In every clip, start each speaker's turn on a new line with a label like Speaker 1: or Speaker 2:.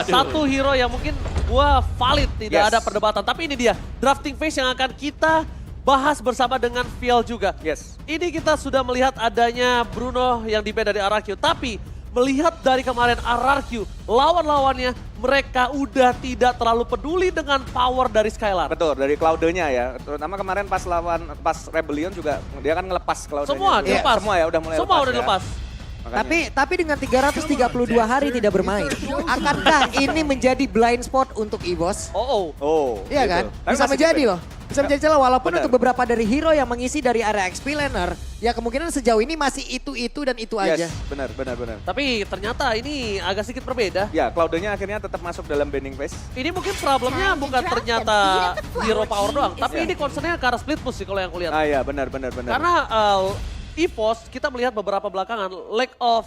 Speaker 1: Satu hero yang mungkin gua valid, tidak ada perdebatan. Tapi ini dia, drafting phase yang akan kita bahas bersama dengan Viel juga. Ini kita sudah melihat adanya Bruno yang di-ban dari RRQ. Tapi melihat dari kemarin RRQ, lawan-lawannya mereka udah tidak terlalu peduli dengan power dari Skylar.
Speaker 2: Betul, dari Cloud-nya ya. Terutama kemarin pas Rebellion juga dia kan ngelepas Cloud-nya.
Speaker 1: Semua dilepas.
Speaker 2: Semua ya udah mulai
Speaker 1: Semua
Speaker 2: lepas
Speaker 1: udah dilepas.
Speaker 3: Tapi dengan 332 hari tidak bermain, akankah ini menjadi blind spot untuk EVOS? Iya kan?
Speaker 2: Tapi
Speaker 3: Bisa
Speaker 2: masih
Speaker 3: menjadi
Speaker 2: defend.
Speaker 3: loh. Bisa menjadi celah walaupun
Speaker 2: Bener.
Speaker 3: untuk beberapa dari hero yang mengisi dari area XP laner, ya kemungkinan sejauh ini masih itu dan itu aja.
Speaker 2: Benar.
Speaker 1: Tapi ternyata ini agak sedikit berbeda.
Speaker 2: Ya, Cloud-nya akhirnya tetap masuk dalam banning phase.
Speaker 1: Ini mungkin problemnya bukan ternyata hero power doang, tapi ini concernnya ke arah split push sih kalau yang kulihat.
Speaker 2: Ah iya, benar.
Speaker 1: Karena EVOS kita melihat beberapa belakangan lack of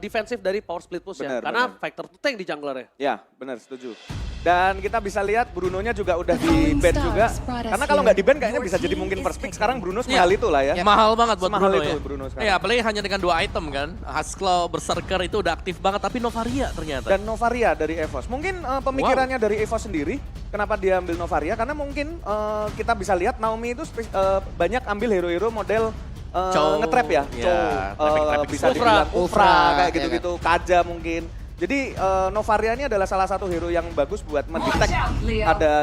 Speaker 1: defensive dari power split push ya.
Speaker 2: Benar,
Speaker 1: Karena
Speaker 2: benar.
Speaker 1: factor to tank di jungler ya.
Speaker 2: Ya, benar, setuju. Dan kita bisa lihat Bruno-nya juga udah di-ban juga. Karena kalau nggak di-ban kayaknya bisa jadi mungkin first pick. Sekarang Bruno semahal itu lah ya.
Speaker 4: Mahal banget buat
Speaker 2: Semahal
Speaker 4: Bruno
Speaker 2: itu
Speaker 4: ya.
Speaker 2: Bruno sekarang.
Speaker 4: Ya apalagi hanya dengan 2 item kan. Husklaw, Berserker itu udah aktif banget tapi Novaria ternyata.
Speaker 2: Dan Novaria dari EVOS. Mungkin pemikirannya dari EVOS sendiri, kenapa dia ambil Novaria? Karena mungkin kita bisa lihat Naomi itu banyak ambil hero-hero model nge-trap ya.
Speaker 4: Trapping
Speaker 2: Bisa
Speaker 1: Ufra.
Speaker 2: dibilang Ufra, kayak
Speaker 3: ya
Speaker 2: gitu-gitu. Kaja mungkin. Jadi Novaria ini adalah salah satu hero yang bagus buat mendetek ada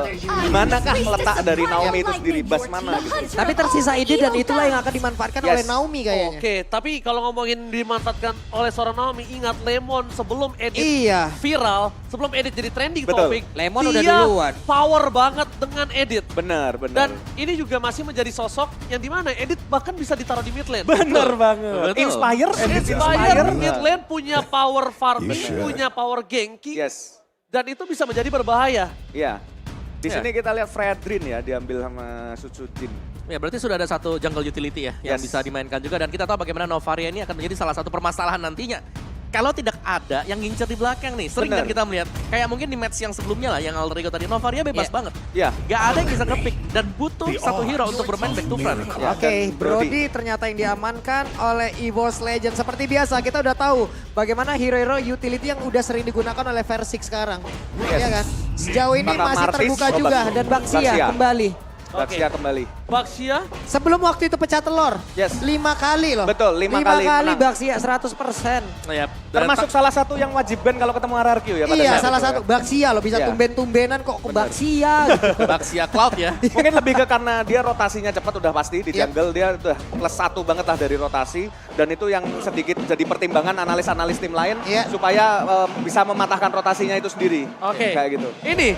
Speaker 2: di manakah letak dari Naomi itu sendiri, bas mana gitu.
Speaker 3: Tapi tersisa ide dan itulah yang akan dimanfaatkan oleh Naomi kayaknya.
Speaker 1: Oke, tapi kalau ngomongin dimanfaatkan oleh seorang Naomi, ingat Lemon sebelum edit
Speaker 3: Iya.
Speaker 1: viral, sebelum edit jadi trending
Speaker 2: Betul.
Speaker 1: topik,
Speaker 3: Lemon udah
Speaker 1: dia
Speaker 3: duluan.
Speaker 1: power banget dengan edit.
Speaker 2: Benar.
Speaker 1: Dan ini juga masih menjadi sosok yang dimana edit bahkan bisa ditaruh di mid lane.
Speaker 2: Benar banget.
Speaker 4: Betul.
Speaker 1: Inspire mid lane punya power farming,
Speaker 5: Sure.
Speaker 1: punya power ganking,
Speaker 2: Yes.
Speaker 1: dan itu bisa menjadi berbahaya.
Speaker 2: Iya. Di sini kita lihat Fredrin ya diambil sama Sucujin.
Speaker 4: Ya berarti sudah ada satu jungle utility ya yang
Speaker 2: Yes.
Speaker 4: bisa dimainkan juga dan kita tahu bagaimana Novaria ini akan menjadi salah satu permasalahan nantinya. Kalau tidak ada yang ngincer di belakang nih, sering
Speaker 2: Bener.
Speaker 4: kan kita melihat kayak mungkin di match yang sebelumnya lah yang Alter Ego tadi Novaria bebas banget.
Speaker 2: Iya.
Speaker 4: Gak ada yang bisa nge-pick dan butuh satu hero untuk bermain back to front.
Speaker 2: Ya,
Speaker 3: Oke,
Speaker 2: dan
Speaker 3: Brody ternyata yang diamankan oleh EVOS Legend. Seperti biasa kita udah tahu bagaimana hero-hero utility yang udah sering digunakan oleh Versix sekarang.
Speaker 2: Yes.
Speaker 3: Iya kan? Sejauh ini
Speaker 2: Maka
Speaker 3: masih
Speaker 2: Martis,
Speaker 3: terbuka juga dan Baxia kembali.
Speaker 2: Baxia kembali.
Speaker 1: Baxia,
Speaker 3: Sebelum waktu itu pecah telur,
Speaker 2: Yes.
Speaker 3: 5 kali loh.
Speaker 2: Betul, 5 kali menang.
Speaker 3: Baxia 100%.
Speaker 4: Ya,
Speaker 2: Termasuk salah satu yang wajib ban kalau ketemu RRQ ya pada
Speaker 3: Iya,
Speaker 2: saat
Speaker 3: salah
Speaker 2: itu
Speaker 3: satu.
Speaker 2: ya.
Speaker 3: Baxia loh, bisa
Speaker 2: Iya.
Speaker 3: tumben-tumbenan kok ke
Speaker 2: Bener.
Speaker 3: Baxia gitu.
Speaker 4: Baxia Cloud ya.
Speaker 2: Mungkin lebih ke karena dia rotasinya cepat udah pasti di
Speaker 3: Yep.
Speaker 2: jungle dia udah plus 1 banget lah dari rotasi dan itu yang sedikit jadi pertimbangan analis-analis tim lain
Speaker 3: Iya.
Speaker 2: supaya bisa mematahkan rotasinya itu sendiri.
Speaker 1: oke.
Speaker 2: Kayak gitu.
Speaker 1: Ini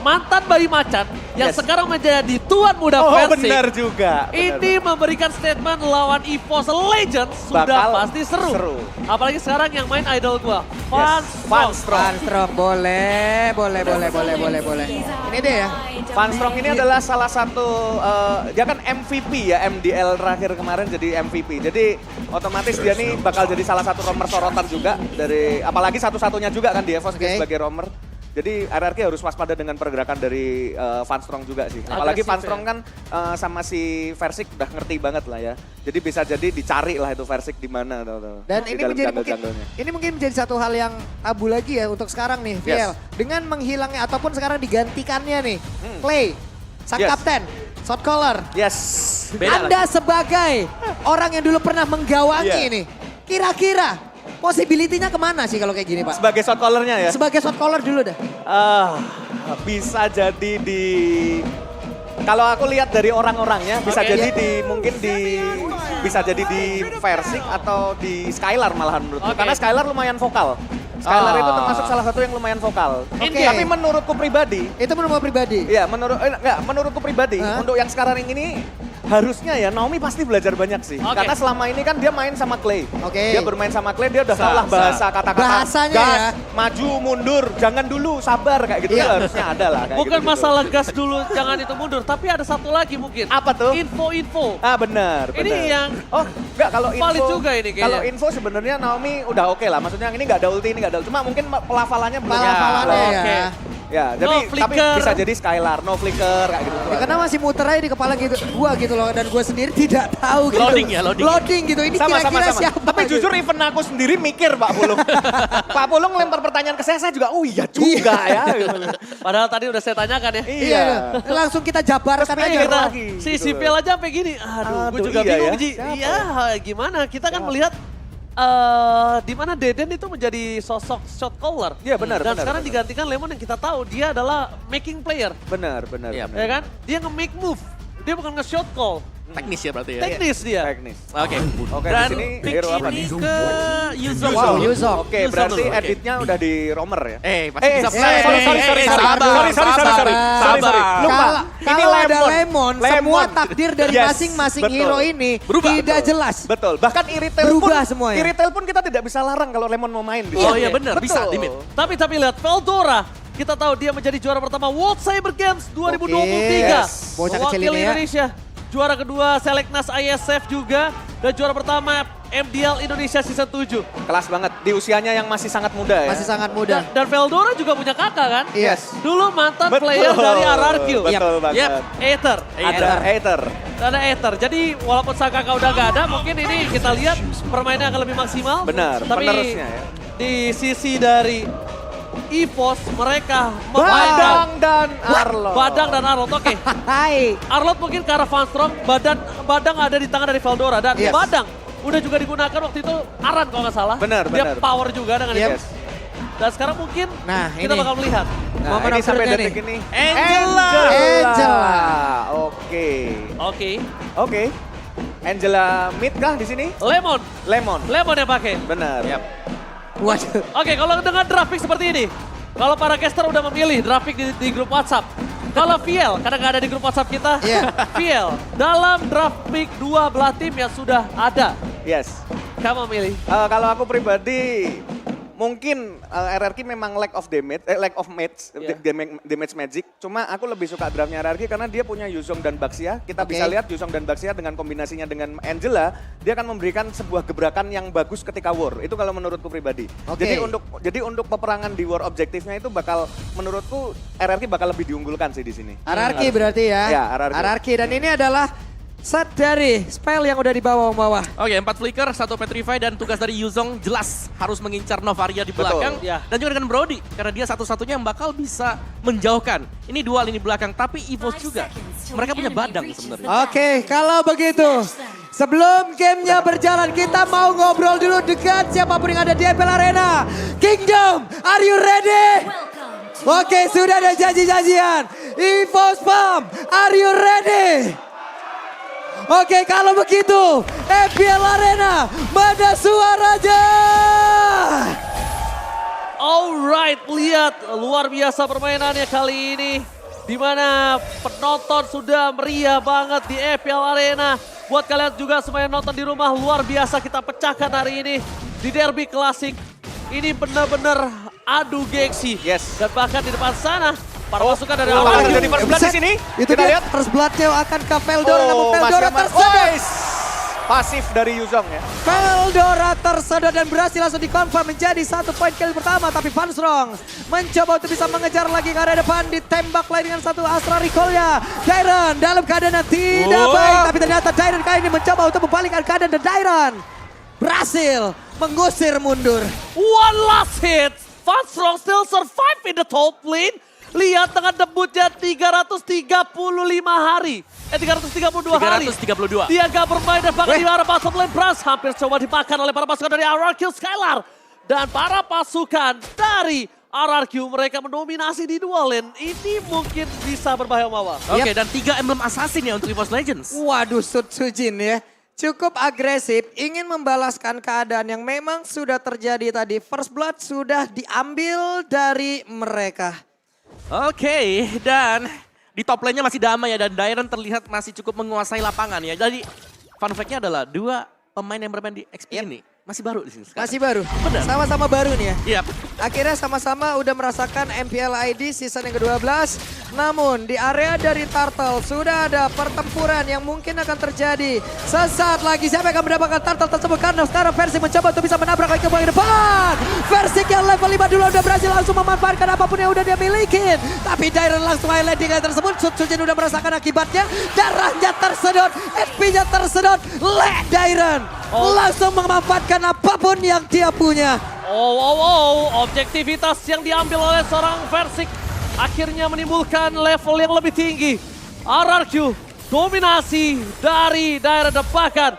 Speaker 1: mantan bayi macan yang
Speaker 2: Yes.
Speaker 1: sekarang menjadi tuan muda
Speaker 2: Oh
Speaker 1: Versix.
Speaker 2: benar juga.
Speaker 1: Ini memberikan statement lawan EVOS Legends sudah
Speaker 2: Bakal
Speaker 1: pasti seru.
Speaker 2: seru.
Speaker 1: Apalagi sekarang yang main idol gua, Van
Speaker 2: Van
Speaker 1: Strong.
Speaker 3: Van Strong, boleh. Ini dia ya.
Speaker 2: Van Strong ini adalah salah satu, dia kan MVP ya, MDL terakhir kemarin jadi MVP. Jadi otomatis dia nih bakal jadi salah satu romer sorotan juga dari, apalagi satu-satunya juga kan di EVOS dia
Speaker 3: Oke.
Speaker 2: sebagai romer. Jadi RRQ harus waspada dengan pergerakan dari Van Strong juga sih. Apalagi
Speaker 1: Agresif
Speaker 2: Van
Speaker 1: ya.
Speaker 2: Strong kan sama si Versix udah ngerti banget lah ya. Jadi bisa jadi dicari lah itu Versix di mana tuh.
Speaker 3: Dan
Speaker 2: di
Speaker 3: ini
Speaker 2: dalam
Speaker 3: menjadi
Speaker 2: jungle-junglenya.
Speaker 3: ini mungkin menjadi satu hal yang tabu lagi ya untuk sekarang nih, Viel. Dengan menghilangnya ataupun sekarang digantikannya nih, Clay, sang
Speaker 2: Yes.
Speaker 3: kapten, shot caller.
Speaker 2: Yes.
Speaker 4: Beda
Speaker 3: Anda sebagai orang yang dulu pernah menggawangi
Speaker 2: Iya.
Speaker 3: nih, kira-kira possibility-nya kemana sih kalau kayak gini, Pak?
Speaker 2: Sebagai shot callernya ya.
Speaker 3: Sebagai shot caller dulu dah.
Speaker 2: Bisa jadi di, kalau aku lihat dari orang-orangnya bisa
Speaker 1: Oke.
Speaker 2: jadi di mungkin di, bisa jadi di Versix atau di Skylar malahan menurutku.
Speaker 1: Oke.
Speaker 2: Karena Skylar lumayan vokal. Skylar itu termasuk salah satu yang lumayan vokal.
Speaker 3: Oke.
Speaker 2: Tapi menurutku pribadi,
Speaker 3: Itu menurut pribadi.
Speaker 2: ya menurutku pribadi
Speaker 3: Hah?
Speaker 2: untuk yang sekarang ini harusnya ya Naomi pasti belajar banyak sih.
Speaker 1: Oke.
Speaker 2: Karena selama ini kan dia main sama Clay.
Speaker 3: Oke.
Speaker 2: Dia bermain sama Clay, dia udah tahu lah bahasa kata-kata.
Speaker 3: Bahasanya
Speaker 2: gas,
Speaker 3: ya.
Speaker 2: maju, mundur, jangan dulu, sabar kayak gitu
Speaker 3: Iya.
Speaker 2: ya harusnya ada lah. Kayak
Speaker 1: Bukan
Speaker 2: gitu-gitu.
Speaker 1: masalah gas dulu, jangan itu mundur. Tapi ada satu lagi mungkin.
Speaker 2: Apa tuh?
Speaker 1: Info-info.
Speaker 2: Ah benar,
Speaker 1: Ini
Speaker 2: benar.
Speaker 1: yang
Speaker 2: Oh enggak, kalau info
Speaker 1: valid juga ini kayaknya.
Speaker 2: Kalau info sebenarnya Naomi udah oke lah. Maksudnya ini nggak ada ulti, ini nggak ada. Cuma mungkin pelafalannya belum.
Speaker 3: Pelafalannya
Speaker 1: Ya,
Speaker 3: ya.
Speaker 1: oke.
Speaker 2: Ya,
Speaker 1: No
Speaker 2: tapi
Speaker 1: flicker.
Speaker 2: bisa jadi Skylar, no flicker kayak gitu.
Speaker 3: Ya, karena masih muter aja di kepala gua gitu loh, dan gua sendiri tidak tahu gitu.
Speaker 4: Loading ya, loading.
Speaker 3: Loading gitu, ini
Speaker 2: Sama.
Speaker 3: kira-kira siapa
Speaker 2: Tapi
Speaker 3: gitu.
Speaker 2: jujur even aku sendiri mikir Pak Pulung. Pak Pulung lempar pertanyaan ke saya juga, oh iya juga ya.
Speaker 1: Padahal tadi udah saya tanyakan ya.
Speaker 3: Iya, langsung kita jabarkan
Speaker 2: Terus
Speaker 3: aja.
Speaker 2: mikir
Speaker 1: Kita,
Speaker 2: lagi,
Speaker 1: si
Speaker 2: gitu
Speaker 1: Sipil aja sampai gini, aduh gue
Speaker 2: Aduh,
Speaker 1: juga
Speaker 2: iya
Speaker 1: bingung
Speaker 2: ya.
Speaker 1: Ji.
Speaker 2: Siapa
Speaker 1: Iya, gimana? Kita kan
Speaker 2: Siapa?
Speaker 1: melihat di mana Deden itu menjadi sosok shot caller.
Speaker 2: Iya, benar,
Speaker 1: Dan
Speaker 2: benar,
Speaker 1: sekarang
Speaker 2: benar.
Speaker 1: digantikan Lemon yang kita tahu dia adalah making player.
Speaker 2: Benar.
Speaker 4: Iya,
Speaker 1: Ya kan? Dia nge-make move. Dia bukan nge-shot call.
Speaker 4: Teknis ya berarti ya.
Speaker 1: Teknis dia.
Speaker 2: Teknis.
Speaker 4: Oke.
Speaker 2: Oke,
Speaker 4: Dan
Speaker 2: di sini
Speaker 4: pick
Speaker 2: hero apa
Speaker 4: ini
Speaker 2: nih?
Speaker 4: ke Yuzong.
Speaker 3: Wow, Yuzong.
Speaker 2: Oke,
Speaker 4: Yuzong
Speaker 2: berarti
Speaker 4: dulu, oke.
Speaker 2: editnya udah di Romer ya?
Speaker 4: Pasti bisa
Speaker 2: sorry.
Speaker 4: sabar.
Speaker 2: Lupa.
Speaker 3: Kalau ada
Speaker 2: Lemon.
Speaker 3: Lemon, semua takdir dari
Speaker 2: Yes,
Speaker 3: masing-masing
Speaker 2: betul.
Speaker 3: hero ini
Speaker 4: Berubah.
Speaker 3: tidak jelas.
Speaker 2: Betul. Bahkan Iritel
Speaker 3: Berubah
Speaker 2: pun,
Speaker 3: semuanya.
Speaker 2: Iritel pun kita tidak bisa larang kalau Lemon mau main. di
Speaker 4: Oh
Speaker 2: sini.
Speaker 4: iya benar, bisa
Speaker 2: Betul.
Speaker 4: di mid.
Speaker 1: Tapi lihat Veldora. Kita tahu dia menjadi juara pertama World Cyber Games 2023.
Speaker 2: yes.
Speaker 3: Bocah kecil
Speaker 1: Mewakili
Speaker 3: ini ya.
Speaker 1: Indonesia. Juara kedua Seleknas ISF juga. Dan juara pertama MDL Indonesia Season 7.
Speaker 2: Kelas banget. Di usianya yang masih sangat muda ya.
Speaker 3: Masih sangat muda.
Speaker 1: Dan Veldora juga punya kakak kan?
Speaker 3: Yes.
Speaker 1: Dulu mantan
Speaker 2: Betul.
Speaker 1: player dari RRQ.
Speaker 2: Betul banget.
Speaker 4: Yep.
Speaker 1: Aether.
Speaker 2: Ada hater.
Speaker 1: Ada Aether. Jadi walaupun sang kakak udah gak ada, mungkin ini kita lihat permainannya akan lebih maksimal.
Speaker 2: Benar,
Speaker 1: Tapi
Speaker 2: penerusnya ya.
Speaker 1: di sisi dari EVOS mereka
Speaker 2: Badang dan Arlo.
Speaker 1: Badang dan Arlot. Oke.
Speaker 3: Hai.
Speaker 1: Arlot mungkin ke arah Funstrong, Badang ada di tangan dari Veldora. Dan
Speaker 3: Yes.
Speaker 1: Badang udah juga digunakan waktu itu Aran kalau nggak salah.
Speaker 2: Benar,
Speaker 1: Dia
Speaker 2: benar.
Speaker 1: power juga dengan itu.
Speaker 2: Yes.
Speaker 1: Dan sekarang mungkin
Speaker 3: Nah,
Speaker 1: kita
Speaker 3: ini.
Speaker 1: bakal melihat.
Speaker 2: Nah,
Speaker 3: Momen
Speaker 2: ini
Speaker 3: of
Speaker 2: sampai
Speaker 3: truth-nya
Speaker 2: detik
Speaker 3: nih.
Speaker 2: ini.
Speaker 4: Angela.
Speaker 3: Angela.
Speaker 2: Oke.
Speaker 1: Oke.
Speaker 2: Oke. Angela mid kah di sini?
Speaker 1: Lemon.
Speaker 2: Lemon.
Speaker 1: Lemon yang pakai.
Speaker 2: Benar.
Speaker 3: Waduh.
Speaker 1: Oke, kalau dengan draft pick seperti ini. Kalau para caster udah memilih draft pick di grup WhatsApp. Kalau Viel, karena nggak ada di grup WhatsApp kita.
Speaker 3: Iya.
Speaker 1: Viel, dalam draft pick dua belah tim yang sudah ada.
Speaker 2: Yes.
Speaker 1: Kamu milih?
Speaker 2: Kalau aku pribadi mungkin RRQ memang lack of match,
Speaker 1: Yeah.
Speaker 2: damage magic. Cuma aku lebih suka draftnya RRQ karena dia punya Yuzong dan Baxia. Kita
Speaker 3: Oke.
Speaker 2: bisa lihat Yuzong dan Baxia dengan kombinasinya dengan Angela, dia akan memberikan sebuah gebrakan yang bagus ketika war. Itu kalau menurutku pribadi.
Speaker 3: Oke.
Speaker 2: Jadi untuk peperangan di war objektifnya itu bakal menurutku RRQ bakal lebih diunggulkan sih di sini.
Speaker 3: Ararki berarti ya.
Speaker 2: Ya, RRQ.
Speaker 3: Ararki, dan ini adalah set dari spell yang udah di bawah-bawah.
Speaker 4: Oke, 4 flicker, 1 petrify, dan tugas dari Yuzong jelas harus mengincar Novaria di
Speaker 2: Betul.
Speaker 4: belakang.
Speaker 1: Ya.
Speaker 4: Dan juga dengan Brody, karena dia satu-satunya yang bakal bisa menjauhkan. Ini dua lini belakang, tapi EVOS juga. Mereka punya badang sebenarnya.
Speaker 3: Oke, kalau begitu, sebelum gamenya berjalan, kita mau ngobrol dulu dengan siapapun yang ada di EPL Arena. Kingdom, are you ready? Oke, sudah ada janji-janjian. EVOS Pump, are you ready? Oke, kalau begitu, EPL Arena, mana suaranya?
Speaker 1: Alright, lihat luar biasa permainannya kali ini. Di mana penonton sudah meriah banget di EPL Arena. Buat kalian juga semua yang nonton di rumah, luar biasa kita pecahkan hari ini di Derby Classic. Ini benar-benar adu gengsi.
Speaker 2: Yes.
Speaker 1: Dan bahkan di depan sana, para pasukan dari
Speaker 2: Apakah
Speaker 1: awal
Speaker 2: terjadi first blood di sini?
Speaker 3: Itu
Speaker 2: Kita
Speaker 3: dia,
Speaker 2: lihat.
Speaker 3: first blood-nya akan ke Veldora, namun
Speaker 2: Masih
Speaker 3: Veldora
Speaker 2: aman.
Speaker 3: tersedot.
Speaker 2: Wais! Pasif dari Yuzong ya.
Speaker 3: Veldora tersedot dan berhasil langsung dikonfirm menjadi 1 poin kill pertama. Tapi Funstrong mencoba untuk bisa mengejar lagi ke arah depan. Ditembak lagi dengan 1 Astra Recall-nya. Dairon dalam keadaan yang tidak baik. Tapi ternyata Dairon kali ini mencoba untuk membalikkan keadaan. Dan Dairon berhasil mengusir mundur.
Speaker 1: One last hit. Funstrong still survive in the top lane. Lihat dengan debutnya 335 hari. 332 hari.
Speaker 4: 332.
Speaker 1: Dia gak bermain dan bahkan di arah bottom lane. Brass hampir coba dimakan oleh para pasukan dari RRQ Skylar. Dan para pasukan dari RRQ mereka mendominasi di dua lane. Ini mungkin bisa berbahaya Mawa.
Speaker 4: Oke, dan 3 emblem assassin ya untuk EVOS Legends.
Speaker 3: Waduh, Sujin ya. Cukup agresif, ingin membalaskan keadaan yang memang sudah terjadi tadi. First blood sudah diambil dari mereka.
Speaker 4: Oke, dan di top lane-nya masih damai ya, dan Dairon terlihat masih cukup menguasai lapangan ya. Jadi fun fact-nya adalah 2 pemain yang bermain di XP ini masih baru di sini sekarang.
Speaker 3: Masih baru.
Speaker 4: Benar.
Speaker 3: Sama-sama baru nih ya.
Speaker 4: Iya.
Speaker 3: Akhirnya sama-sama udah merasakan MPL ID season yang ke-12. Namun di area dari Turtle sudah ada pertempuran yang mungkin akan terjadi. Sesaat lagi siapa yang akan mendapatkan Turtle tersebut. Karena sekarang Versik mencoba untuk bisa menabrak lagi ke bagian depan. Versik yang level 5 dulu udah berhasil langsung memanfaatkan apapun yang udah dia miliki. Tapi Dairon langsung highlight dengan tersebut. Sujin udah merasakan akibatnya. Darahnya tersedot. HP-nya tersedot. Dairon langsung memanfaatkan apapun yang dia punya.
Speaker 1: Objektivitas yang diambil oleh seorang Versik akhirnya menimbulkan level yang lebih tinggi. RRQ dominasi dari daerah depan.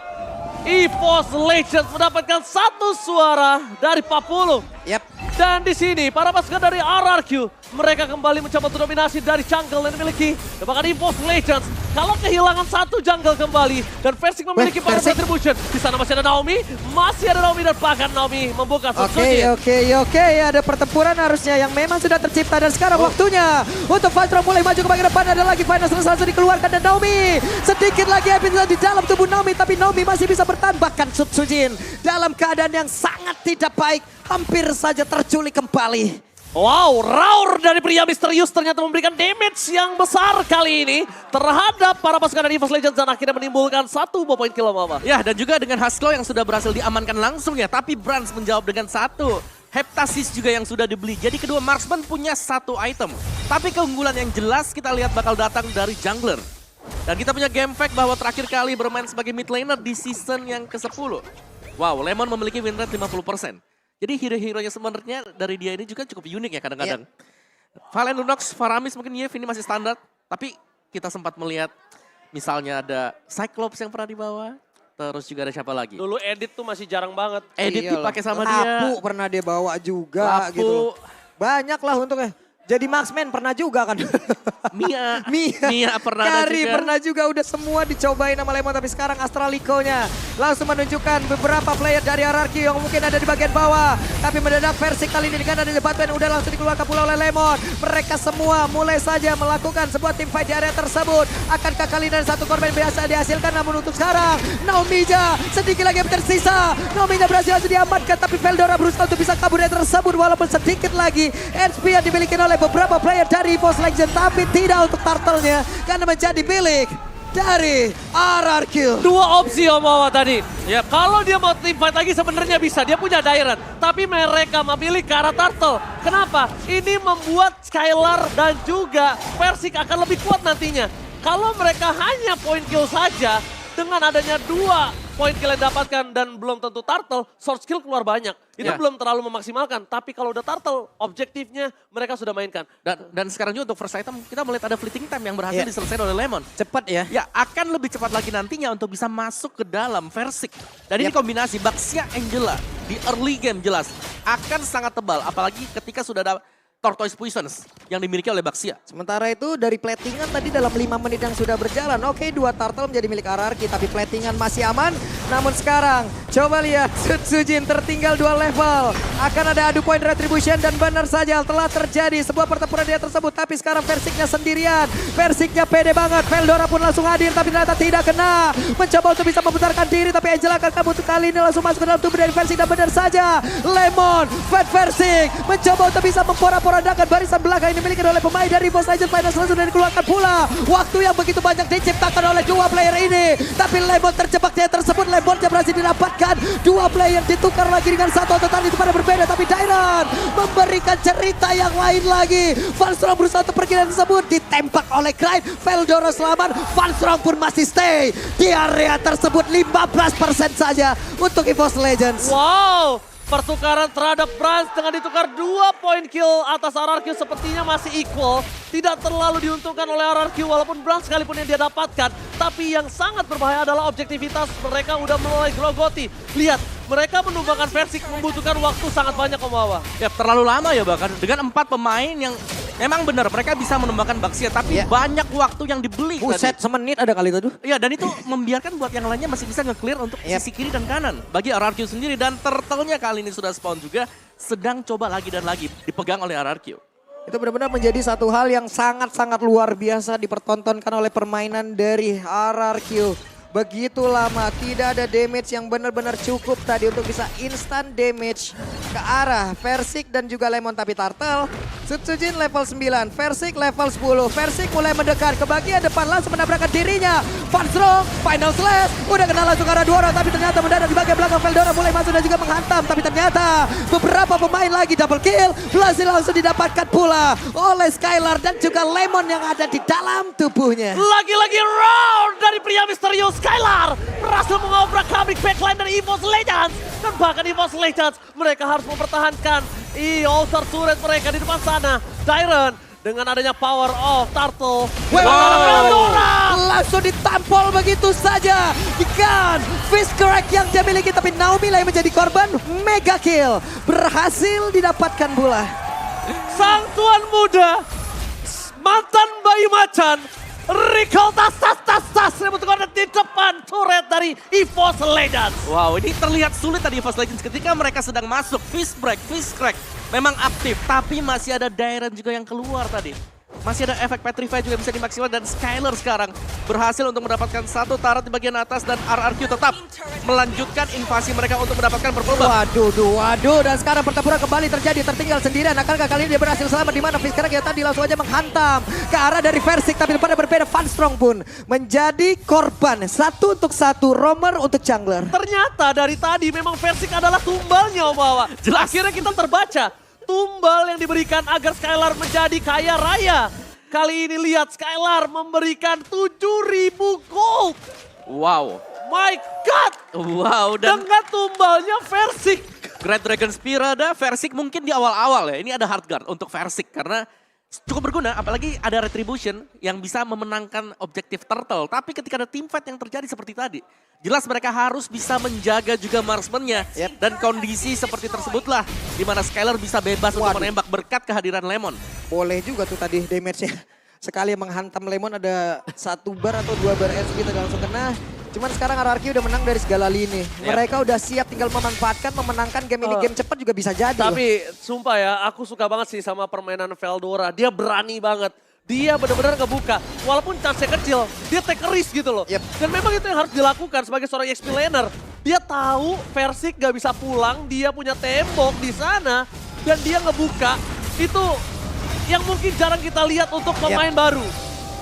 Speaker 1: EVOS Legends mendapatkan 1 suara dari 40.
Speaker 3: Yap.
Speaker 1: Dan di sini para pasukan dari RRQ mereka kembali mencoba untuk dominasi dari jungle yang dimiliki bahkan EVOS Legends. Kalau kehilangan 1 jungle kembali dan Versik memiliki power retribution. Di sana masih ada Naomi, dan bahkan Naomi membuka Sujin.
Speaker 3: Oke, ada pertempuran harusnya yang memang sudah tercipta dan sekarang waktunya untuk Fajro mulai maju ke bagian depan. Ada lagi Finals langsung dikeluarkan dan Naomi sedikit lagi happiness di dalam tubuh Naomi, tapi Naomi masih bisa bertahan. Bahkan Sujin dalam keadaan yang sangat tidak baik, hampir saja terculik kembali.
Speaker 1: Wow, roar dari pria misterius ternyata memberikan damage yang besar kali ini terhadap para pasukan dari EVOS Legends dan akhirnya menimbulkan 1 poin kill Mama.
Speaker 4: Ya, dan juga dengan Haskell yang sudah berhasil diamankan langsung ya, tapi Brans menjawab dengan 1. Heptasis juga yang sudah dibeli. Jadi kedua marksman punya 1 item. Tapi keunggulan yang jelas kita lihat bakal datang dari jungler. Dan kita punya game fact bahwa terakhir kali bermain sebagai mid laner di season yang ke-10. Wow, Lemon memiliki win rate 50%. Jadi hero-heronya sebenarnya dari dia ini juga cukup unik ya kadang-kadang. Valen, Lunox, Faramis mungkin Yev ini masih standar. Tapi kita sempat melihat misalnya ada Cyclops yang pernah dibawa. Terus juga ada siapa lagi?
Speaker 1: Dulu Edit tuh masih jarang banget.
Speaker 4: Edit dipakai sama dia.
Speaker 3: Lapu pernah dia bawa juga
Speaker 4: Lapu.
Speaker 3: gitu. Banyak lah untungnya. Jadi Marksman pernah juga kan.
Speaker 4: Mia pernah ada
Speaker 3: Kari
Speaker 4: juga.
Speaker 3: pernah juga, udah semua dicobain sama Lemon. Tapi sekarang Astralico-nya langsung menunjukkan beberapa player dari RRQ yang mungkin ada di bagian bawah. Tapi mendadak Versik kali ini dengan adanya Batman udah langsung dikeluarkan pula oleh Lemon. Mereka semua mulai saja melakukan sebuah team fight di area tersebut. Akankah kali ini 1 korban biasa dihasilkan? Namun untuk sekarang Naomi-nya sedikit lagi yang tersisa. Naomi-nya berhasil diamankan, tapi Veldora berusaha untuk bisa kabur dari tersebut. Walaupun sedikit lagi HP yang dimiliki oleh beberapa player dari EVOS Legends, tapi tidak untuk Turtle-nya karena menjadi milik dari RRQ.
Speaker 1: 2 opsi Om Wawa tadi. Ya, kalau dia mau team fight lagi sebenarnya bisa. Dia punya Dairon. Tapi mereka memilih ke arah Turtle. Kenapa? Ini membuat Skylar dan juga Versik akan lebih kuat nantinya. Kalau mereka hanya point kill saja, dengan adanya 2 poin kill yang dapatkan dan belum tentu Turtle, sword skill keluar banyak. Itu belum terlalu memaksimalkan. Tapi kalau udah Turtle, objektifnya mereka sudah mainkan.
Speaker 4: Dan sekarang juga untuk first item kita melihat ada fleeting time yang berhasil diselesaikan oleh Lemon.
Speaker 3: Cepat ya.
Speaker 4: Ya, akan lebih cepat lagi nantinya untuk bisa masuk ke dalam Versik. Dan ini kombinasi Baxia Angela di early game jelas akan sangat tebal. Apalagi ketika sudah ada Tortoise Poisons yang dimiliki oleh Baxia.
Speaker 3: Sementara itu dari platingan tadi dalam 5 menit yang sudah berjalan. Oke, 2 Turtle menjadi milik RRQ, tapi platingan masih aman. Namun sekarang coba lihat Sujin tertinggal 2 level. Akan ada adu point retribution dan benar saja telah terjadi sebuah pertempuran dia tersebut. Tapi sekarang Versiknya sendirian. Versiknya pede banget. Veldora pun langsung hadir tapi ternyata tidak kena. Mencoba untuk bisa memutarkan diri tapi Angela akan kabur kali ini langsung masuk ke dalam tubuh dari Versik dan benar saja Lemon, Fat Versik mencoba untuk bisa memporak-porandakan barisan belakang ini dimiliki oleh pemain dari EVOS Legends. Finals langsung dikeluarkan pula. Waktu yang begitu banyak diciptakan oleh 2 player ini. Tapi Lemon terjebak dia tersebut. Lemonnya berhasil didapatkan. 2 player ditukar lagi dengan 1 atau tadi itu pada berbeda. Tapi Dairon memberikan cerita yang lain lagi. Valstrom berusaha untuk pergi dari tersebut. Ditembak oleh Kraid. Veldora selamat. Valstrom pun masih stay di area tersebut. 15% saja untuk EVOS Legends.
Speaker 1: Wow, pertukaran terhadap Brans dengan ditukar 2 poin kill atas RRQ sepertinya masih equal. Tidak terlalu diuntungkan oleh RRQ walaupun Brans sekalipun yang dia dapatkan. Tapi yang sangat berbahaya adalah objektivitas mereka udah mulai grogoti. Lihat, mereka menumbangkan Versik membutuhkan waktu sangat banyak Om Wawa.
Speaker 4: Ya terlalu lama ya bahkan dengan 4 pemain yang memang benar mereka bisa menumbangkan Baxia tapi banyak waktu yang dibeli.
Speaker 3: Buset, semenit ada kali itu.
Speaker 4: Ya dan itu membiarkan buat yang lainnya masih bisa nge-clear untuk sisi kiri dan kanan. Bagi RRQ sendiri dan Turtle-nya kali ini sudah spawn juga sedang coba lagi dan lagi dipegang oleh RRQ.
Speaker 3: Itu benar-benar menjadi satu hal yang sangat-sangat luar biasa dipertontonkan oleh permainan dari RRQ. begitu lama. Tidak ada damage yang benar-benar cukup tadi untuk bisa instant damage ke arah Versik dan juga Lemon. Tapi Turtle, Sutsujin level 9, Versik level 10. Versik mulai mendekat ke bagian depan langsung menabrakkan dirinya. Fanstrong, Final Slash, udah kena langsung ke arah 2 orang. Tapi ternyata mendadak di bagian belakang Veldora mulai masuk dan juga menghantam. Tapi ternyata beberapa pemain lagi double kill. Berhasil langsung didapatkan pula oleh Skylar dan juga Lemon yang ada di dalam tubuhnya.
Speaker 1: Lagi-lagi round dari pria misterius Skylar berhasil mengobrak kabrik backline dari EVOS Legends. Dan bahkan EVOS Legends mereka harus mempertahankan altar turret mereka di depan sana. Dairon dengan adanya power of Turtle. Veldora
Speaker 3: Langsung ditampol begitu saja. Ikan Fist Crack yang dia miliki, tapi Naomi lah yang menjadi korban. Mega kill berhasil didapatkan pula.
Speaker 1: sang tuan muda, mantan bayi macan, recall tas rebut koordinat di depan turret dari EVOS Legends.
Speaker 4: Wow, ini terlihat sulit tadi EVOS Legends ketika mereka sedang masuk. Fist break, fist crack memang aktif, tapi masih ada Dairon juga yang keluar tadi. Masih ada efek Petrify juga bisa dimaksimalkan dan Skylar sekarang berhasil untuk mendapatkan satu turret di bagian atas dan RRQ tetap melanjutkan invasi mereka untuk mendapatkan purple buff.
Speaker 3: Waduh, dan sekarang pertempuran kembali terjadi, tertinggal sendirian. Akankah kali ini dia berhasil selamat di mana Fiskar yang tadi langsung aja menghantam ke arah dari Versik, tapi pada berbeda Fanstrong pun menjadi korban 1-1 roamer untuk jungler.
Speaker 1: Ternyata dari tadi memang Versik adalah tumbalnya Omawa.
Speaker 4: Jelas.
Speaker 1: Akhirnya kita terbaca. Tumbal yang diberikan agar Skylar menjadi kaya raya. Kali ini lihat Skylar memberikan 7.000 gold.
Speaker 4: Wow.
Speaker 1: My God.
Speaker 4: Wow, dan
Speaker 1: Dengan tumbalnya Versik.
Speaker 4: Great Dragon Spear ada, Versik mungkin di awal-awal ya. Ini ada hard guard untuk Versik karena cukup berguna, apalagi ada Retribution yang bisa memenangkan objektif Turtle. Tapi ketika ada teamfight yang terjadi seperti tadi, jelas mereka harus bisa menjaga juga marksman-nya. Dan kondisi seperti tersebutlah di mana Skylar bisa bebas untuk menembak berkat kehadiran Lemon.
Speaker 3: Boleh juga tuh tadi damage-nya. Sekali menghantam Lemon ada 1 bar atau 2 bar SP tadi langsung kena. Cuman sekarang RRQ udah menang dari segala lini. Mereka udah siap tinggal memenangkan game ini. Game cepat juga bisa jadi.
Speaker 1: Tapi sumpah ya, aku suka banget sih sama permainan Veldora. Dia berani banget. Dia benar-benar ngebuka. Walaupun chance-nya kecil, dia take a risk gitu loh. Dan memang itu yang harus dilakukan sebagai seorang EXP laner. Dia tahu Versik gak bisa pulang, dia punya tembok di sana. Dan dia ngebuka. Itu yang mungkin jarang kita lihat untuk pemain baru.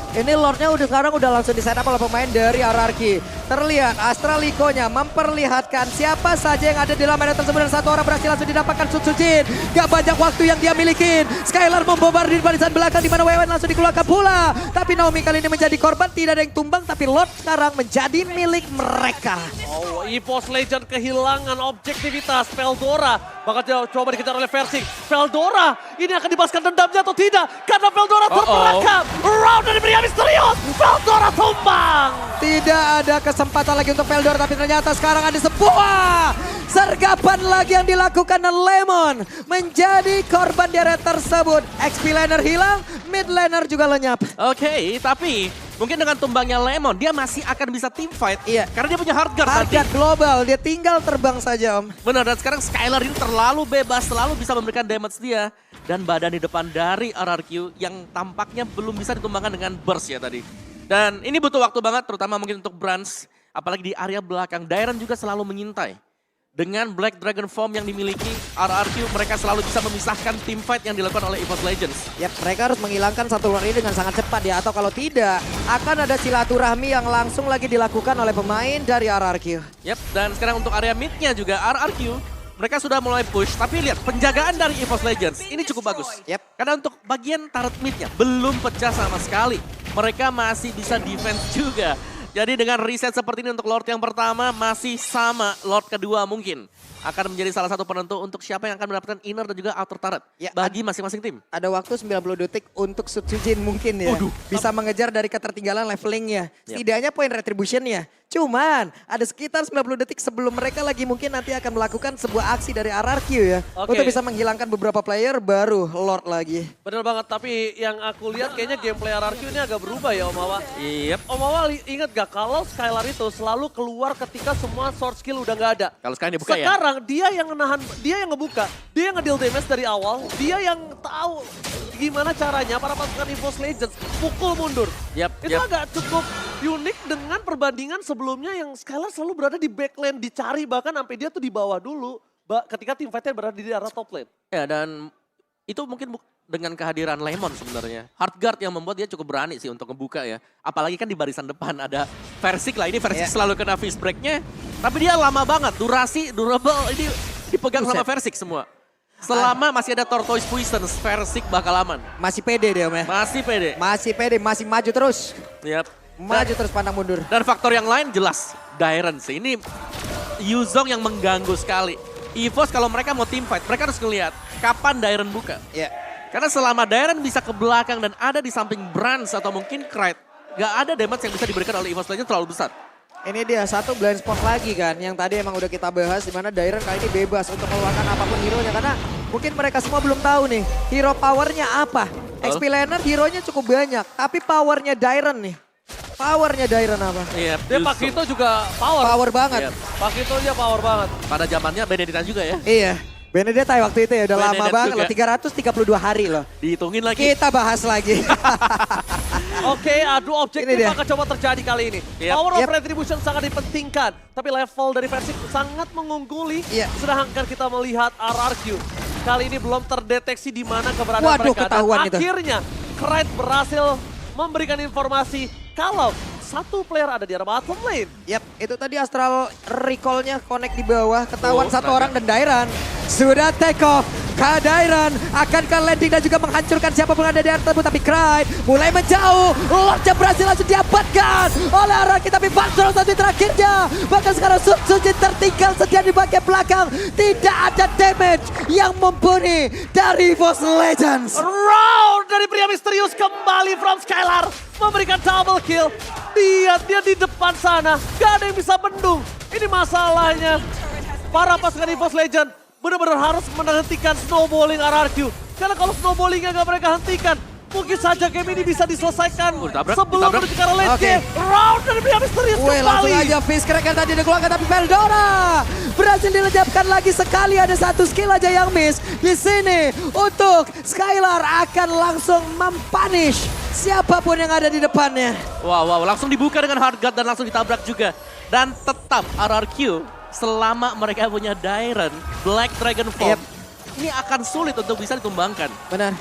Speaker 3: Ini Lordnya sekarang udah langsung di setup oleh pemain dari RRQ. Terlihat Astralico-nya memperlihatkan siapa saja yang ada di dalam area tersebut dan satu orang berhasil langsung didapatkan Sutsujin. Gak banyak waktu yang dia miliki. Skylar membombardir barisan belakang di mana Wewen langsung dikeluarkan pula. Tapi Naomi kali ini menjadi korban, tidak ada yang tumbang tapi Lord sekarang menjadi milik mereka.
Speaker 1: Oh, EVOS Legend kehilangan objektivitas. Veldora bakal coba dikejar oleh Versik. Veldora ini akan dibahaskan dendamnya atau tidak? Karena Veldora terperangkap. Round dari pria misterius. Veldora tumbang.
Speaker 3: Tidak ada kesempatan lagi untuk Veldora, tapi ternyata sekarang ada sebuah sergapan lagi yang dilakukan dan Lemon menjadi korban di area tersebut. XP laner hilang, mid laner juga lenyap.
Speaker 4: Oke, tapi mungkin dengan tumbangnya Lemon, dia masih akan bisa team fight.
Speaker 3: Iya.
Speaker 4: Karena dia punya hard guard
Speaker 3: Hard
Speaker 4: nanti.
Speaker 3: guard global, dia tinggal terbang saja Om.
Speaker 4: Benar, dan sekarang Skylar ini terlalu bebas, selalu bisa memberikan damage dia. Dan badan di depan dari RRQ yang tampaknya belum bisa ditumbangkan dengan burst ya tadi. Dan ini butuh waktu banget, terutama mungkin untuk Brans. Apalagi di area belakang, Dairon juga selalu menyintai. Dengan Black Dragon Form yang dimiliki RRQ, mereka selalu bisa memisahkan team fight yang dilakukan oleh EVOS Legends.
Speaker 3: Yap, mereka harus menghilangkan satu Lord ini dengan sangat cepat ya. Atau kalau tidak, akan ada silaturahmi yang langsung lagi dilakukan oleh pemain dari RRQ.
Speaker 4: Yap, dan sekarang untuk area mid-nya juga RRQ, mereka sudah mulai push, tapi lihat penjagaan dari EVOS Legends ini cukup bagus.
Speaker 3: Yep.
Speaker 4: Karena untuk bagian turret mid-nya belum pecah sama sekali. Mereka masih bisa defense juga. Jadi dengan reset seperti ini untuk Lord yang pertama masih sama, Lord kedua mungkin akan menjadi salah satu penentu untuk siapa yang akan mendapatkan inner dan juga outer turret
Speaker 3: Ya,
Speaker 4: bagi masing-masing tim.
Speaker 3: Ada waktu 90 detik untuk Sutsujin mungkin ya. Bisa mengejar dari ketertinggalan levelingnya. Setidaknya poin retributionnya. Cuman ada sekitar 90 detik sebelum mereka lagi mungkin nanti akan melakukan sebuah aksi dari RRQ ya.
Speaker 1: Oke.
Speaker 3: Untuk bisa menghilangkan beberapa player baru Lord lagi.
Speaker 1: Bener banget, tapi yang aku lihat kayaknya gameplay RRQ ini agak berubah ya Om Awa.
Speaker 4: Yep.
Speaker 1: Om Awa inget gak kalau Skylar itu selalu keluar ketika semua sword skill udah gak ada.
Speaker 4: Kalau sekarang dibuka ya.
Speaker 1: Sekarang dia yang menahan, dia yang ngebuka, dia yang ngedeal damage dari awal, dia yang tahu gimana caranya para pasukan EVOS Legends pukul mundur.
Speaker 4: Yap,
Speaker 1: Itu agak cukup unik dengan perbandingan sebelumnya yang Skylar selalu berada di backline, dicari bahkan sampai dia tuh di bawah dulu. Ketika tim fighter berada di arah top lane.
Speaker 4: Ya dan itu mungkin dengan kehadiran Lemon sebenarnya. Hardguard yang membuat dia cukup berani sih untuk ngebuka ya. Apalagi kan di barisan depan ada Versik lah. Ini Versik selalu kena fist break-nya. Tapi dia lama banget, durable ini dipegang sama Versik semua. Selama masih ada Tortoise Poison, Versik bakal aman.
Speaker 3: Masih pede dia, Om ya.
Speaker 4: Masih pede.
Speaker 3: Masih pede, masih maju terus.
Speaker 4: Yap.
Speaker 3: Maju terus pantang mundur.
Speaker 4: Dan faktor yang lain jelas, Dairon sih. Ini Yuzong yang mengganggu sekali. EVOS kalau mereka mau team fight, mereka harus ngelihat kapan Dairon buka.
Speaker 3: Iya.
Speaker 4: Karena selama Dairon bisa ke belakang dan ada di samping Brans atau mungkin Krite, gak ada damage yang bisa diberikan oleh EVOS Legends terlalu besar.
Speaker 3: Ini dia satu blind spot lagi kan, yang tadi emang udah kita bahas di mana Dairon kali ini bebas untuk mengeluarkan apapun hero-nya. Karena mungkin mereka semua belum tahu nih, hero powernya apa. XP laner hero-nya cukup banyak, tapi powernya Dairon nih. Powernya Dairon apa?
Speaker 4: Iya,
Speaker 1: Dia Pakito juga power.
Speaker 3: Power banget.
Speaker 4: Iya.
Speaker 1: Pakito dia power banget.
Speaker 4: Pada zamannya Benedetta juga ya.
Speaker 3: Iya. Benedetta waktu itu ya udah lama
Speaker 4: Benedetta
Speaker 3: banget
Speaker 4: juga.
Speaker 3: loh, 332 hari loh.
Speaker 4: Dihitungin lagi.
Speaker 3: Kita bahas lagi.
Speaker 1: Oke, adu objektif
Speaker 3: Ini dia.
Speaker 1: akan coba terjadi kali ini.
Speaker 4: Yep.
Speaker 1: Power of
Speaker 3: Yep.
Speaker 1: Retribution sangat dipentingkan. Tapi level dari Versik sangat mengungguli.
Speaker 3: Iya.
Speaker 1: Sedangkan kita melihat RRQ. Kali ini belum terdeteksi di mana keberadaan
Speaker 3: Waduh,
Speaker 1: mereka. Dan
Speaker 3: ketahuan itu.
Speaker 1: akhirnya Krite berhasil memberikan informasi kalau satu player ada di arah bottom lane.
Speaker 3: Yap, itu tadi Astral Recall-nya connect di bawah. Ketahuan
Speaker 4: Oh,
Speaker 3: satu
Speaker 4: naga.
Speaker 3: orang dan Dairon sudah take off. Dairon akan ke landing dan juga menghancurkan siapapun yang ada di area tersebut. Tapi Krite mulai menjauh. Lordnya berhasil langsung diamankan oleh Araki. Tapi Bansro satu terakhirnya. Bahkan sekarang Suji tertinggal setia di bagian belakang. Tidak ada damage yang mumpuni dari EVOS Legends.
Speaker 1: Round dari pria misterius kembali from Skylar. Memberikan double kill. Lihat dia di depan sana. Gak ada yang bisa bendung. Ini masalahnya. Para pasukan EVOS Legend benar-benar harus menghentikan snowballing RRQ. Karena kalau snowballingnya gak mereka hentikan, mungkin saja game ini bisa diselesaikan
Speaker 4: Ditabrak,
Speaker 1: sebelum
Speaker 4: ditabrak.
Speaker 1: menuju ke arah late
Speaker 3: Oke.
Speaker 1: game. Round dari pria misterius
Speaker 3: Wih, langsung
Speaker 1: kembali.
Speaker 3: aja Fizz Crack yang tadi dikeluarkan, tapi Veldora berhasil dilejapkan lagi sekali. Ada satu skill aja yang miss. Di sini untuk Skylar akan langsung mempunish siapapun yang ada di depannya.
Speaker 4: Wow, langsung dibuka dengan Hardguard dan langsung ditabrak juga. Dan tetap RRQ selama mereka punya Dairon, Black Dragon Form,
Speaker 3: Yep.
Speaker 4: ini akan sulit untuk bisa ditumbangkan.
Speaker 3: Benar.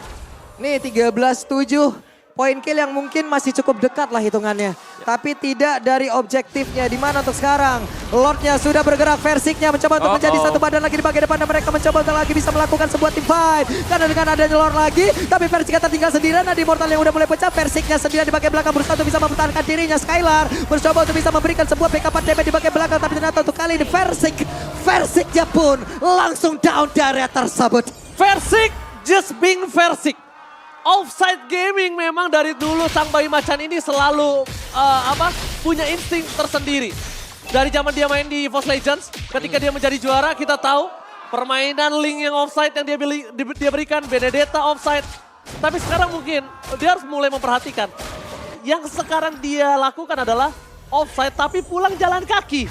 Speaker 3: Nih 13-7. Poin kill yang mungkin masih cukup dekat lah hitungannya. Tapi tidak dari objektifnya. Di mana untuk sekarang? Lordnya sudah bergerak, Versiknya mencoba untuk menjadi satu badan lagi di bagian depan. Dan mereka mencoba untuk lagi bisa melakukan sebuah team fight. Karena dengan adanya Lord lagi, tapi Versiknya tertinggal sendirian. Nah, di Immortal yang udah mulai pecah, Versiknya sendirian di bagian belakang berusaha untuk bisa mempertahankan dirinya. Skylar mencoba untuk bisa memberikan sebuah backup damage di bagian belakang. Tapi ternyata untuk kali ini Versiknya pun langsung down di area tersebut.
Speaker 1: Versik just being Versik. Offside gaming memang dari dulu sang bayi macan ini selalu punya insting tersendiri. Dari zaman dia main di EVOS Legends, ketika dia menjadi juara kita tahu permainan Link yang offside yang dia berikan, Benedetta offside. Tapi sekarang mungkin dia harus mulai memperhatikan. Yang sekarang dia lakukan adalah offside tapi pulang jalan kaki.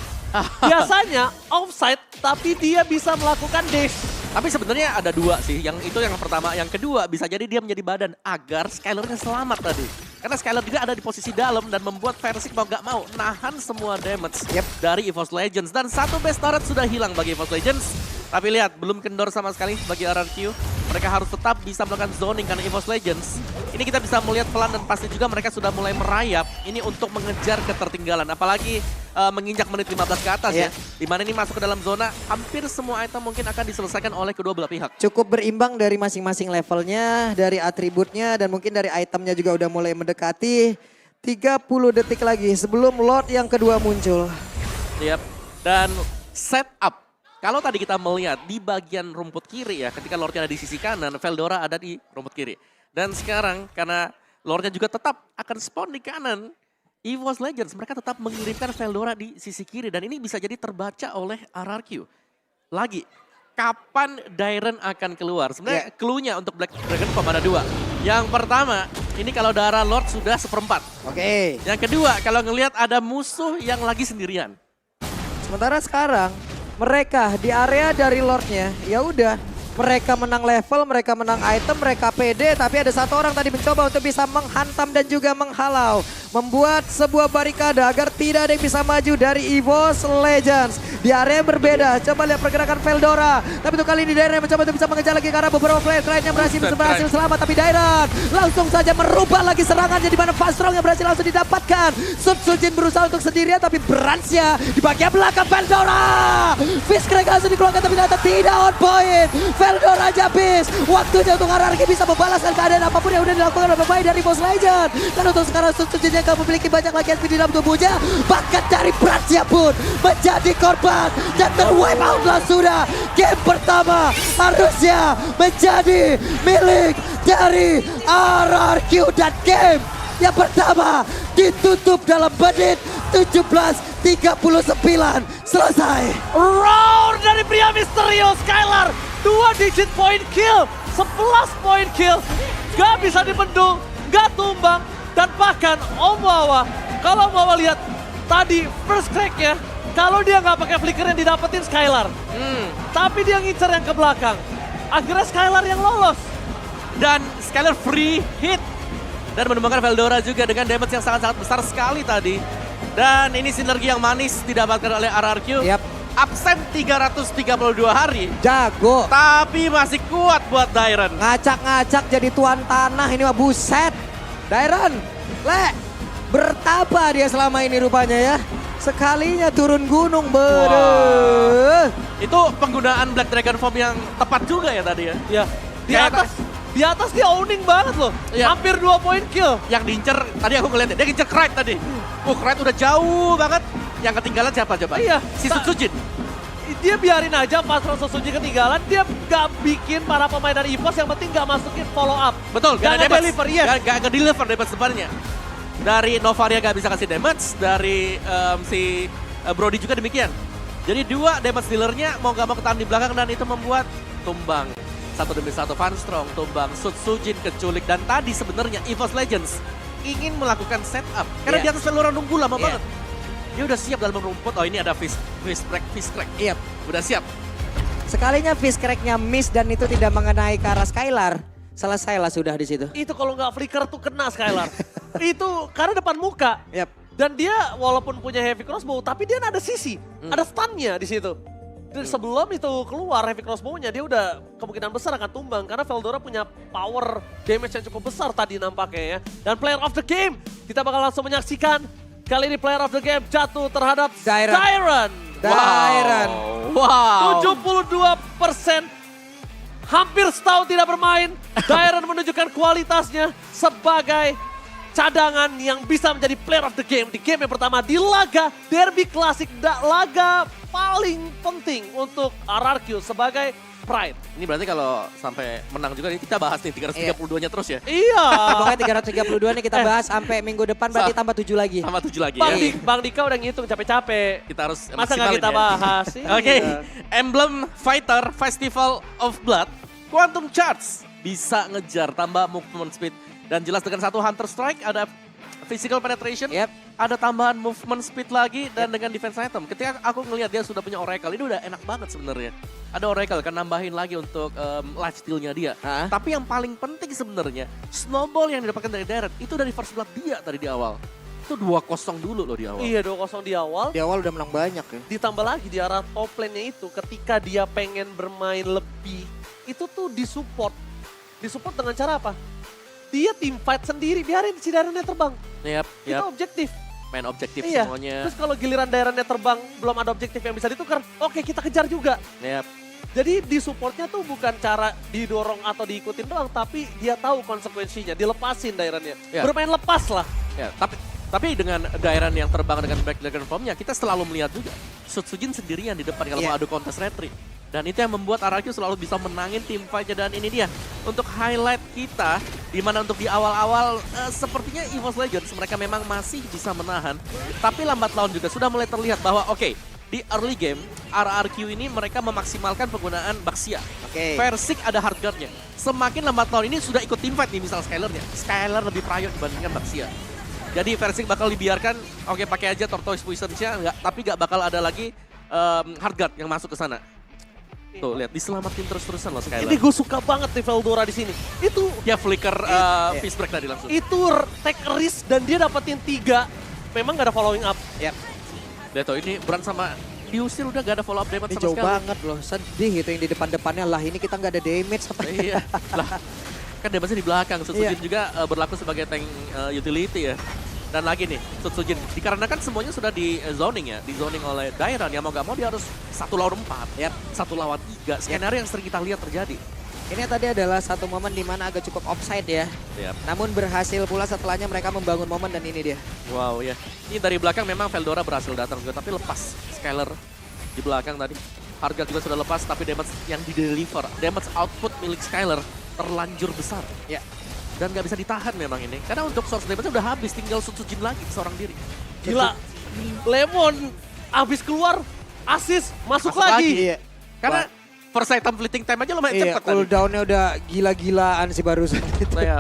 Speaker 1: Biasanya offside tapi dia bisa melakukan dash.
Speaker 4: Tapi sebenarnya ada dua sih, yang itu yang pertama. Yang kedua bisa jadi dia menjadi badan agar Skylar-nya selamat tadi. Karena Skylar juga ada di posisi dalam dan membuat Versik mau gak mau nahan semua damage dari EVOS Legends. Dan satu base turret sudah hilang bagi EVOS Legends. Tapi lihat, belum kendor sama sekali bagi RRQ. Mereka harus tetap bisa melakukan zoning karena EVOS Legends. Ini kita bisa melihat pelan dan pasti juga mereka sudah mulai merayap. Ini untuk mengejar ketertinggalan. Apalagi menginjak menit 15 ke atas ya. Dimana ini masuk ke dalam zona, hampir semua item mungkin akan diselesaikan oleh kedua belah pihak.
Speaker 3: Cukup berimbang dari masing-masing levelnya, dari atributnya, dan mungkin dari itemnya juga udah mulai mendekati. 30 detik lagi sebelum Lord yang kedua muncul.
Speaker 4: Yap. Dan setup. Kalau tadi kita melihat di bagian rumput kiri ya, ketika Lordnya ada di sisi kanan, Veldora ada di rumput kiri. Dan sekarang karena Lordnya juga tetap akan spawn di kanan, EVOS Legends mereka tetap mengirimkan Veldora di sisi kiri. Dan ini bisa jadi terbaca oleh RRQ. Lagi, kapan Dairon akan keluar? Sebenarnya clue-nya untuk Black Dragon Form ada dua. Yang pertama, ini kalau darah Lord sudah 1/4.
Speaker 3: Oke.
Speaker 4: Yang kedua, kalau ngelihat ada musuh yang lagi sendirian.
Speaker 3: Sementara sekarang mereka di area dari Lordnya, ya udah. Mereka menang level, mereka menang item, mereka pede. Tapi ada satu orang tadi mencoba untuk bisa menghantam dan juga menghalau. membuat sebuah barikade agar tidak ada yang bisa maju dari EVOS Legends. Di area yang berbeda, coba lihat pergerakan Veldora. Tapi untuk kali ini Dairon mencoba untuk bisa mengejar lagi karena beberapa player lainnya berhasil selamat. Tapi Dairon langsung saja merubah lagi serangannya di mana Fast Strong yang berhasil langsung didapatkan. Sujin berusaha untuk sendirian tapi Bransnya di bagian belakang Veldora. Fizz-Crack langsung dikeluarkan tapi ternyata tidak on point. Veldora aja habis. Waktunya untuk RRQ bisa membalaskan keadaan apapun yang udah dilakukan oleh pemain dari EVOS Legends. Dan untuk sekarang Sujinnya gak memiliki banyak lagi SP di dalam tubuhnya. Bahkan dari Bransnya pun menjadi korban. Dan ter-wipe out lah sudah. Game pertama harusnya menjadi milik dari RRQ. Dan game yang pertama ditutup dalam menit 17:39. Selesai.
Speaker 1: Roar dari pria misterius Skylar. 2 digit point kill. 11 point kill. Gak bisa dibendung. Gak tumbang. Dan bahkan Omawa. Kalau Omawa lihat tadi first crack-nya. Kalau dia nggak pakai flicker yang didapetin Skylar. Tapi dia ngincer yang ke belakang. Akhirnya Skylar yang lolos.
Speaker 4: Dan Skylar free hit. Dan menemukan Veldora juga dengan damage yang sangat-sangat besar sekali tadi. Dan ini sinergi yang manis didapatkan oleh RRQ.
Speaker 3: Yap.
Speaker 4: Absen 332 hari.
Speaker 3: Jago.
Speaker 4: Tapi masih kuat buat Dairon.
Speaker 3: Ngacak-ngacak jadi tuan tanah ini mah buset. Dairon, bertapa dia selama ini rupanya ya. Sekalinya turun gunung
Speaker 4: Wow. Itu penggunaan Black Dragon Form yang tepat juga ya tadi ya.
Speaker 1: Ya, di atas dia owning banget loh.
Speaker 4: Iya.
Speaker 1: Hampir 2 point kill.
Speaker 4: Yang diincer, tadi aku ngeliat dia ngincer Krait tadi. Krait udah jauh banget. Yang ketinggalan siapa coba?
Speaker 1: Iya.
Speaker 4: Si Sujin.
Speaker 1: Dia biarin aja pas Suji ketinggalan, dia gak bikin para pemain dari EVOS yang penting gak masukin follow up.
Speaker 4: Betul, gak ada damage.
Speaker 1: Deliver, yes.
Speaker 4: Gak nge-deliver damage sebenarnya. Dari Novaria gak bisa kasih damage, dari si Brody juga demikian. Jadi 2 damage dealernya mau gak mau ketahan di belakang dan itu membuat tumbang. 1 demi 1 Van Strong, tumbang, Sujin keculik. Dan tadi sebenarnya EVOS Legends ingin melakukan setup. Karena di atas Veldora nunggu lama banget. Dia udah siap dalam rumput. Oh ini ada Fizz-Crack.
Speaker 3: Iya.
Speaker 4: Udah siap.
Speaker 3: Sekalinya Fizz-Crack-nya miss dan itu tidak mengenai ke arah Skylar. Selesailah sudah di situ.
Speaker 1: Itu kalau nggak flicker tuh kena Skylar. Itu karena depan muka.
Speaker 3: Yap.
Speaker 1: Dan dia walaupun punya heavy crossbow, tapi dia ada sisi, ada stunnya di situ. Dan sebelum itu keluar heavy crossbow-nya, dia udah kemungkinan besar akan tumbang. Karena Veldora punya power damage yang cukup besar tadi nampaknya ya. Dan player of the game, kita bakal langsung menyaksikan. Kali ini player of the game jatuh terhadap Dairon.
Speaker 4: Wow.
Speaker 1: 72%. Hampir setahun tidak bermain. Dairon menunjukkan kualitasnya sebagai cadangan yang bisa menjadi player of the game. Di game yang pertama di laga Derby Classic. Laga paling penting untuk RRQ sebagai Pride.
Speaker 4: Ini berarti kalau sampai menang juga nih kita bahas nih 332-nya terus ya.
Speaker 1: Iya.
Speaker 3: Pokoknya 332 nih kita bahas sampai minggu depan berarti tambah 7 lagi.
Speaker 4: Tambah 7 lagi
Speaker 1: Bang Dika udah ngitung capek-capek.
Speaker 4: Kita harus
Speaker 1: Masa nggak kita bahas sih?
Speaker 4: Oke. Emblem Fighter Festival of Blood Quantum Charge bisa ngejar tambah movement speed. Dan jelas dengan 1 Hunter Strike ada physical penetration. Ada tambahan movement speed lagi dan dengan defense item. Ketika aku ngelihat dia sudah punya Oracle, ini udah enak banget sebenarnya. Ada Oracle kan nambahin lagi untuk life steal-nya dia. Tapi yang paling penting sebenarnya snowball yang didapatkan dari Dairon itu dari first blood dia tadi di awal. Itu 2-0 dulu loh di awal.
Speaker 1: Iya 2-0 di awal.
Speaker 3: Di awal udah menang banyak ya.
Speaker 1: Ditambah lagi di arah top lane-nya itu ketika dia pengen bermain lebih. Itu tuh disupport. Disupport dengan cara apa? Dia team fight sendiri, biarin si Daironnya terbang. Itu objektif.
Speaker 4: Main objektif
Speaker 1: Iya.
Speaker 4: semuanya.
Speaker 1: Terus kalau giliran Daironnya terbang, belum ada objektif yang bisa ditukar, oke kita kejar juga. Jadi di supportnya tuh bukan cara didorong atau diikutin doang, tapi dia tahu konsekuensinya, dilepasin Daironnya. Bermain lepas lah.
Speaker 4: Tapi dengan Dairon yang terbang dengan Black Dragon Form-nya, kita selalu melihat juga Sujin sendirian di depan kalau mau adu contest retry. Dan itu yang membuat RRQ selalu bisa menangin tim fight-nya. Dan ini dia untuk highlight kita, di mana untuk di awal-awal sepertinya EVOS Legends mereka memang masih bisa menahan. Tapi lambat laun juga sudah mulai terlihat bahwa di early game RRQ ini mereka memaksimalkan penggunaan Baxia. Versik ada hard guard-nya. Semakin lambat laun ini sudah ikut team fight nih misal Skylar-nya. Skylar lebih prior dibandingkan Baxia. Jadi Versik bakal dibiarkan, pakai aja Tortoise Poison-nya, tapi gak bakal ada lagi hard guard yang masuk ke sana. Tuh lihat diselamatin terus-terusan loh Skylar.
Speaker 1: Ini gue suka banget nih Veldora di sini. Itu
Speaker 4: Ya flicker fist break tadi langsung.
Speaker 1: take risk dan dia dapetin 3. Memang gak ada following up.
Speaker 4: Lihat tuh ini Brand sama diusir udah gak ada follow up damage
Speaker 3: Ini
Speaker 4: sama
Speaker 3: jauh
Speaker 4: sekali.
Speaker 3: banget loh, sedih itu yang di depan-depannya lah. Ini kita nggak ada damage apa
Speaker 4: Iya. Lah, kan damage-nya di belakang. Sutsujin
Speaker 3: Iya.
Speaker 4: juga berlaku sebagai tank utility ya. Dan lagi nih, Sutsujin. Dikarenakan semuanya sudah di zoning ya. Di zoning oleh Dairan. Yang mau gak mau dia harus 1 lawan 4. 1 lawan 3. Skenario yang sering kita lihat terjadi.
Speaker 3: Ini tadi adalah satu momen di mana agak cukup offside ya. Namun berhasil pula setelahnya mereka membangun momen dan ini dia.
Speaker 4: Wow ya. Ini dari belakang memang Veldora berhasil datang juga. Tapi lepas Skylar di belakang tadi. Harga juga sudah lepas. Tapi damage yang di-deliver. Damage output milik Skylar terlanjur besar.
Speaker 3: Ya.
Speaker 4: Dan nggak bisa ditahan memang ini. Karena untuk source damage udah habis. Tinggal Sutsujin lagi seorang diri.
Speaker 1: Gila. Lemon abis keluar, assist, masuk lagi.
Speaker 3: Iya.
Speaker 4: Karena first item fleeting time aja lumayan
Speaker 3: Iya,
Speaker 4: cepet tadi.
Speaker 3: cooldown-nya udah gila-gilaan sih barusan.
Speaker 4: Nah, ya,